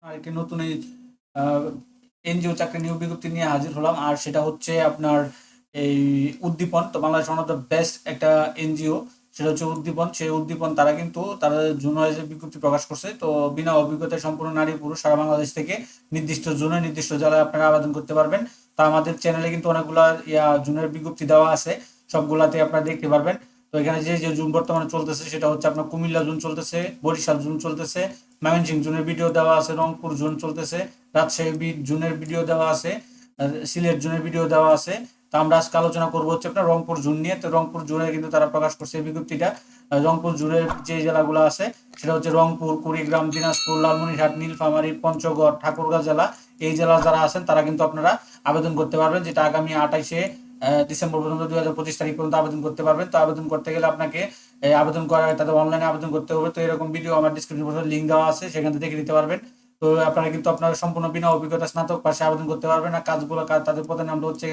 আরেকটি নতুন এই এনজিও চাকরি নিয়োগ বিজ্ঞপ্তি নিয়ে হাজির হলাম। আর সেটা হচ্ছে আপনার এই উদ্দীপন। তো Bangladesh one of the best একটা এনজিও, সেটা হচ্ছে উদ্দীপন। সেই উদ্দীপন তারা কিন্তু তারা জুন বিজ্ঞপ্তি প্রকাশ করছে। তো বিনা অভিজ্ঞতায় সম্পূর্ণ নারী পুরুষ সারা বাংলাদেশ থেকে নির্দিষ্ট জোনে নির্দিষ্ট জেলায় আপনারা আবেদন করতে পারবেন। তা আমাদের চ্যানেলে কিন্তু অনেকগুলা জুনের বিজ্ঞপ্তি দেওয়া আছে, সবগুলাতে আপনারা দেখতে পারবেন। তো এখানে যে যে জুন বর্তমানে চলতেছে সেটা হচ্ছে আপনার কুমিল্লা জুন চলতেছে, বরিশাল জুন চলতেছে, ময়মনসিংহ জুনের ভিডিও দেওয়া আছে, রংপুর জুন চলতেছে, রাজশাহী জুনের ভিডিও দেওয়া আছে, আর সিলেট জুনের ভিডিও দেওয়া আছে। তো আমরা আজকে আলোচনা করবো হচ্ছে আপনার রংপুর জুন নিয়ে। তো রংপুর জুনে কিন্তু তারা প্রকাশ করছে এই বিজ্ঞপ্তিটা। রংপুর জুনের যে জেলাগুলো আছে সেটা হচ্ছে রংপুর, কুড়িগ্রাম, দিনাজপুর, লালমনিরহাট, নীলফামারী, পঞ্চগড়, ঠাকুরগাঁও জেলা। এই জেলা যারা আছেন তারা কিন্তু আপনারা আবেদন করতে পারবেন, যেটা আগামী 28শে ডিসেম্বর পর্যন্ত 2025 তারিখ পর্যন্ত আবেদন করতে পারবেন। তো আবেদন করতে গেলে আপনাকে আবেদন করার তাদের অনলাইনে আবেদন করতে হবে। তো এরকম ভিডিও আমার ডিসক্রিপশন বক্সে লিঙ্ক দেওয়া আছে, সেখান থেকে দেখে নিতে পারবেন। তো আপনারা কিন্তু আপনারা সম্পূর্ণ বিনা অভিজ্ঞতা স্নাতক পাশে আবেদন করতে পারবেন। আর তাদের পদের নামটা হচ্ছে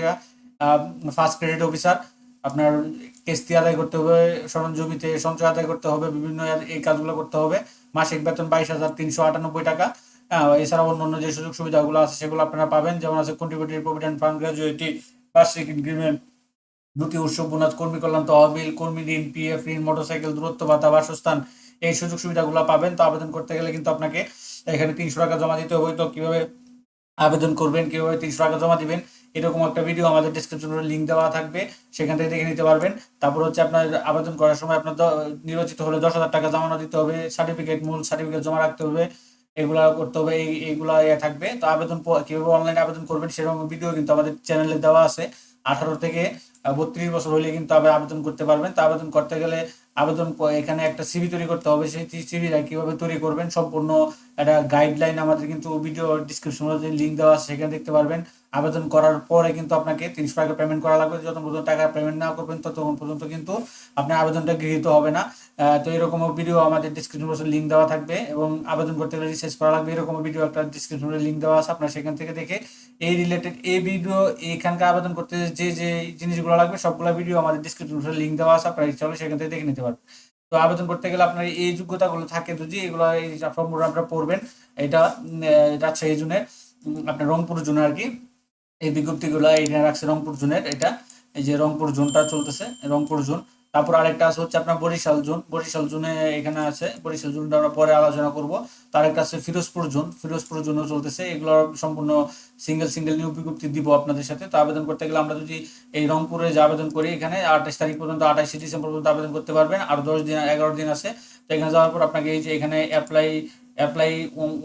ফার্স্ট ক্রেডিট অফিসার। আপনার কিস্তি আদায় করতে হবে, সরঞ্জাম জমিতে সঞ্চয় আদায় করতে হবে, বিভিন্ন এই কাজগুলো করতে হবে। মাসিক বেতন 22,398 টাকা। এছাড়া অন্যান্য যে সুযোগ সুবিধাগুলো আছে সেগুলো আপনারা পাবেন, যেমন আছে কন্ট্রিবিউটরি প্রভিডেন্ট ফান্ড, গ্র্যাজুইটি, বার্ষিক ইনক্রিমেন্ট, দুটি উৎসব বোনাস, কর্মী কল্যাণ তহবিল, কর্মী ঋণ, পিএফ ঋণ, মোটরসাইকেল, দূরত্ব ভাতা, বাসস্থান, এই সুযোগ সুবিধাগুলো পাবেন। তো আবেদন করতে গেলে কিন্তু আপনাকে এখানে 300 টাকা জমা দিতে হবে। তো কিভাবে আবেদন করবেন, কিভাবে 300 টাকা জমা দিবেন, এরকম একটা ভিডিও আমাদের ডিসক্রিপশনে লিঙ্ক দেওয়া থাকবে, সেখান থেকে দেখে নিতে পারবেন। তারপর হচ্ছে আপনার আবেদন করার সময় আপনার নির্বাচিত হলে 10,000 টাকা জমা দিতে হবে, সার্টিফিকেট, মূল সার্টিফিকেট জমা রাখতে হবে, এগুলা করতে হবে। এইগুলা থাকবে। তো আবেদন কিভাবে অনলাইনে আবেদন করবেন সেরকম ভিডিও কিন্তু আমাদের চ্যানেলে দেওয়া আছে। 18 থেকে 32 বছর হলে কিন্তু আবার আবেদন করতে পারবেন। তো আবেদন করতে গেলে এখানে একটা সিভি তৈরি করতে হবে। সেই সিভিটা কিভাবে তৈরি করবেন সম্পূর্ণ একটা গাইডলাইন আমাদের কিন্তু ভিডিও ডিসক্রিপশনে যে লিঙ্ক দেওয়া আছে সেখানে দেখতে পারবেন। আবেদন করার পরে কিন্তু আপনাকে 300 টাকা পেমেন্ট করা লাগবে। যত পর্যন্ত টাকা পেমেন্ট না করবেন ততক্ষণ পর্যন্ত কিন্তু আপনার আবেদনটা গৃহীত হবে না। তো এরকম ভিডিও আমাদের ডিসক্রিপশন বক্সে লিঙ্ক দেওয়া থাকবে, এবং আবেদন করতে গেলে রিসার্চ করা লাগবে, এরকম ভিডিও একটা ডিসক্রিপশনে লিঙ্ক দেওয়া আছে, আপনার সেখান থেকে দেখে এই রিলেটেড এই ভিডিও এখানকার আবেদন করতে যে যে জিনিসগুলো লাগবে সবগুলো ভিডিও আমাদের ডিসক্রিপশন বক্সে লিঙ্ক দেওয়া আছে, আপনারা চলে সেখান থেকে দেখে নিতে পারবেন। তো আবেদন করতে গেলে আপনার এই যোগ্যতাগুলো থাকে, যদি এগুলো এই সম্পূর্ণ আপনারা পড়বেন। এটা রাজশাহী জুনের, আপনার রংপুর জুনের আর কি এই বিজ্ঞপ্তিগুলো এখানে রাখছে। রংপুর জোনের এটা, এই যে রংপুর জোনটা চলতেছে, রংপুর জোন। তারপর আরেকটা আছে হচ্ছে আপনার বরিশাল জোন। বরিশাল জোনে এখানে আছে, বরিশাল জোনটা আমরা পরে আলোচনা করব। তার একটা আছে ফিরোজপুর জোন, ফিরোজপুর জোনও চলতেছে। এগুলো সম্পূর্ণ সিঙ্গেল সিঙ্গেল নিয়োগ বিজ্ঞপ্তি দিব আপনাদের সাথে। তো আবেদন করতে গেলে আমরা যদি এই রংপুরে যে আবেদন করি, এখানে 28 তারিখ পর্যন্ত, 28শে ডিসেম্বর পর্যন্ত আবেদন করতে পারবেন। আর 10 দিন 11 দিন আছে। তো এখানে যাওয়ার পর আপনাকে এই যে এখানে অ্যাপ্লাই অ্যাপ্লাই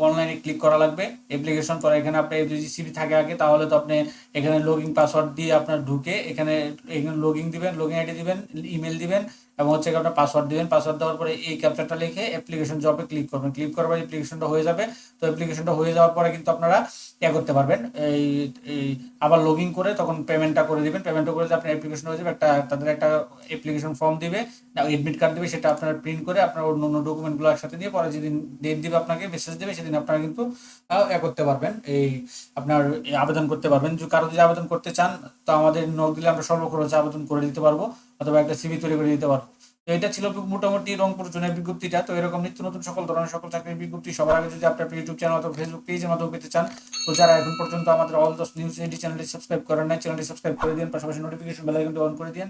অনলাইনে ক্লিক করা লাগবে। অ্যাপ্লিকেশন করা, এখানে আপনার যদি সিভি থাকে আগে তাহলে তো আপনি এখানে লগইন পাসওয়ার্ড দিয়ে আপনার ঢুকে এখানে এখানে লগইন দিবেন, লগইন আইডি দিবেন, ইমেল দিবেন, এবং হচ্ছে আপনার পাসওয়ার্ড দিবেন। পাসওয়ার্ড দেওয়ার পরে এই ক্যাপচারটা লিখে অ্যাপ্লিকেশন জবে ক্লিক করবেন। ক্লিক করার পরে অ্যাপ্লিকেশনটা হয়ে যাবে। তো অ্যাপ্লিকেশনটা হয়ে যাওয়ার পরে কিন্তু আপনারা করতে পারবেন, এই এই আবার লগ ইন করে তখন পেমেন্টটা করে দিবেন। পেমেন্টটা করে আপনার অ্যাপ্লিকেশন হয়ে যাবে। তাদের একটা অ্যাপ্লিকেশন ফর্ম দিবে, এডমিট কার্ড দিবে, সেটা আপনারা প্রিন্ট করে আপনার অন্য অন্য ডকুমেন্টগুলো একসাথে দিয়ে পরে যেদিন ডেট দিবে আপনাকে, মেসেজ দেবে, সেদিন আপনারা কিন্তু করতে পারবেন, এই আপনার আবেদন করতে পারবেন। যদি কারো যদি আবেদন করতে চান তো আমাদের নক দিলে আমরা সর্বখরচে আবেদন করে দিতে পারবো, অথবা একটা সিভি তৈরি করে দিতে পারবো। তো এটা ছিল মোটামুটি রংপুর জোনের বিজ্ঞপ্তিটা। তো এরকম নিত্য নতুন সকল ধরনের সকল চাকরির বিজ্ঞপ্তি সবার আগে যদি আপনার ইউটিউব চ্যানেল অথবা ফেসবুক পেজের মাধ্যমে পেতে চান, তো যারা এখন পর্যন্ত আমাদের অল দস নিউজ এডি চ্যানেলটি সাবস্ক্রাইব করেন নাই, চ্যানেলটি সাবস্ক্রাইব করে দিন, পাশাপাশি নোটিফিকেশন বেল আইকনটি অন করে দিন।